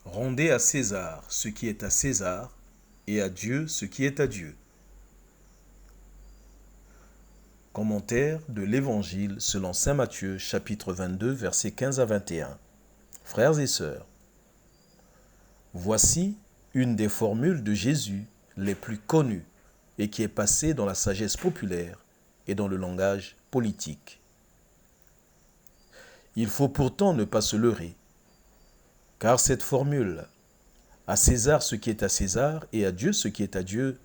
Rendez à César ce qui est à César, et à Dieu ce qui est à Dieu. Commentaire de l'Évangile selon saint Matthieu, chapitre 22, versets 15 à 21. Frères et sœurs, voici une des formules de Jésus les plus connues et qui est passée dans la sagesse populaire et dans le langage politique. Il faut pourtant ne pas se leurrer, car cette formule « à César ce qui est à César et à Dieu ce qui est à Dieu »,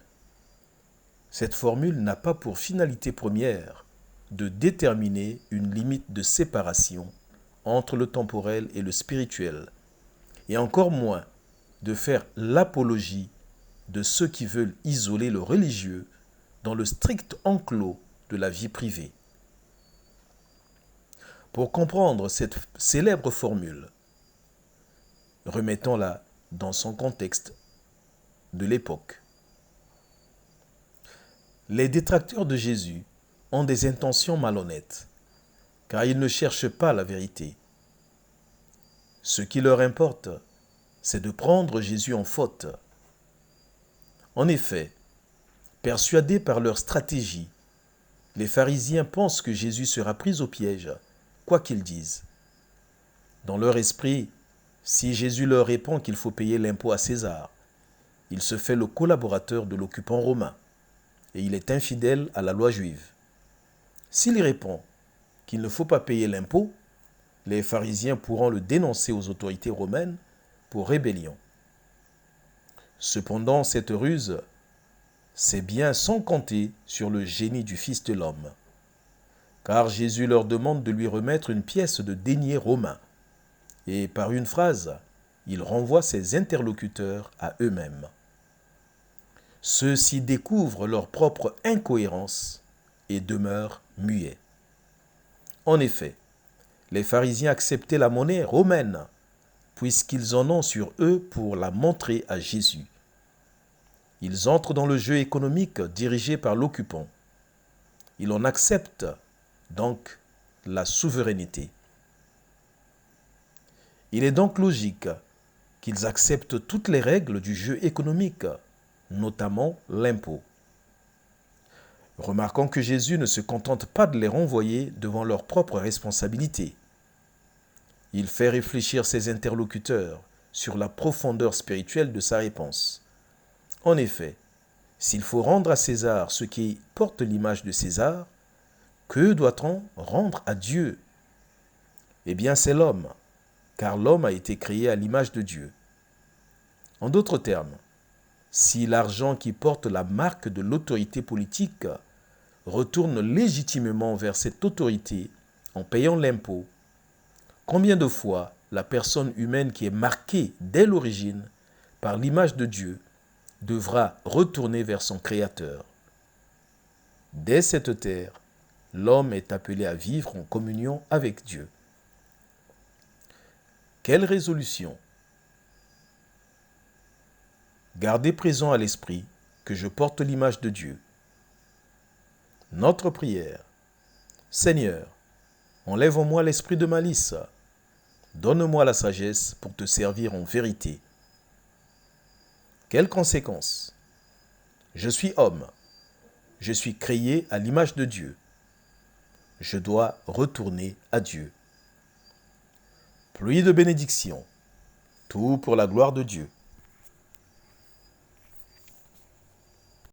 cette formule n'a pas pour finalité première de déterminer une limite de séparation entre le temporel et le spirituel, et encore moins de faire l'apologie de ceux qui veulent isoler le religieux dans le strict enclos de la vie privée. Pour comprendre cette célèbre formule, remettons-la dans son contexte de l'époque. Les détracteurs de Jésus ont des intentions malhonnêtes, car ils ne cherchent pas la vérité. Ce qui leur importe, c'est de prendre Jésus en faute. En effet, persuadés par leur stratégie, les pharisiens pensent que Jésus sera pris au piège, quoi qu'ils disent. Dans leur esprit, si Jésus leur répond qu'il faut payer l'impôt à César, il se fait le collaborateur de l'occupant romain et il est infidèle à la loi juive. S'il répond qu'il ne faut pas payer l'impôt, les pharisiens pourront le dénoncer aux autorités romaines pour rébellion. Cependant, cette ruse, c'est bien sans compter sur le génie du Fils de l'homme, car Jésus leur demande de lui remettre une pièce de denier romain, et par une phrase, il renvoie ses interlocuteurs à eux-mêmes. Ceux-ci découvrent leur propre incohérence et demeurent muets. En effet, les pharisiens acceptaient la monnaie romaine, puisqu'ils en ont sur eux pour la montrer à Jésus. Ils entrent dans le jeu économique dirigé par l'occupant. Ils en acceptent donc la souveraineté. Il est donc logique qu'ils acceptent toutes les règles du jeu économique, notamment l'impôt. Remarquons que Jésus ne se contente pas de les renvoyer devant leurs propres responsabilités. Il fait réfléchir ses interlocuteurs sur la profondeur spirituelle de sa réponse. En effet, s'il faut rendre à César ce qui porte l'image de César, que doit-on rendre à Dieu? Eh bien, c'est l'homme, car l'homme a été créé à l'image de Dieu. En d'autres termes, si l'argent qui porte la marque de l'autorité politique retourne légitimement vers cette autorité en payant l'impôt, combien de fois la personne humaine qui est marquée dès l'origine par l'image de Dieu devra retourner vers son Créateur? Dès cette terre, l'homme est appelé à vivre en communion avec Dieu. Quelle résolution? Gardez présent à l'esprit que je porte l'image de Dieu. Notre prière. Seigneur, enlève en moi l'esprit de malice. Donne-moi la sagesse pour te servir en vérité. Quelles conséquences? Je suis homme. Je suis créé à l'image de Dieu. Je dois retourner à Dieu. Pluie de bénédictions. Tout pour la gloire de Dieu.